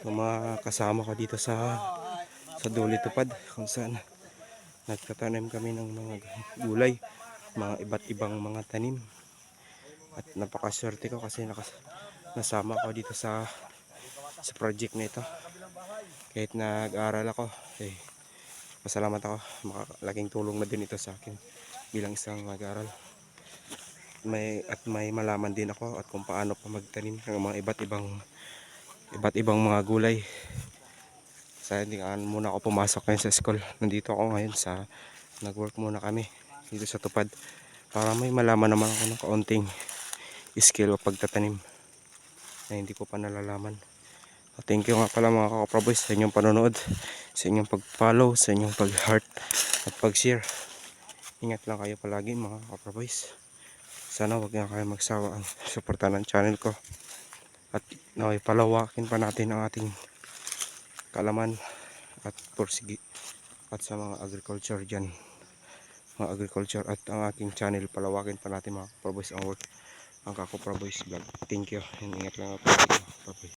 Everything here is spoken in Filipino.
Yung mga kasama ko dito sa Duli Tupad, kung saan nagtatanim kami ng mga gulay, mga iba't ibang mga tanim. At napakaswerte ko kasi nasama ako dito sa project na ito. Kahit nag-aaral ako, pasalamat ako, makalaking tulong na din ito sa akin bilang isang mag-aaral. May malaman din ako at kung paano pa magtanim ng mga iba't ibang mga gulay. Sa hindi muna ako pumasok ngayon sa school. Nandito ako ngayon nag-work muna kami dito sa Tupad para may malaman naman ako ng kaunting skill o pagtatanim na hindi ko pa nalalaman. Thank you nga pala mga kaproboys sa inyong panonood, sa inyong pag-follow, sa inyong pag-heart at pag-share. Ingat lang kayo palagi mga kaproboys. Sana wag na kayo magsawa ang suporta ng channel ko. At naway palawakin pa natin ang ating kalaman at pursigi at sa mga agriculture dyan. Mga agriculture at ang aking channel palawakin pa natin mga kaproboys ang work. Ang Kako Proboys Vlog. Thank you. Ingat lang ako.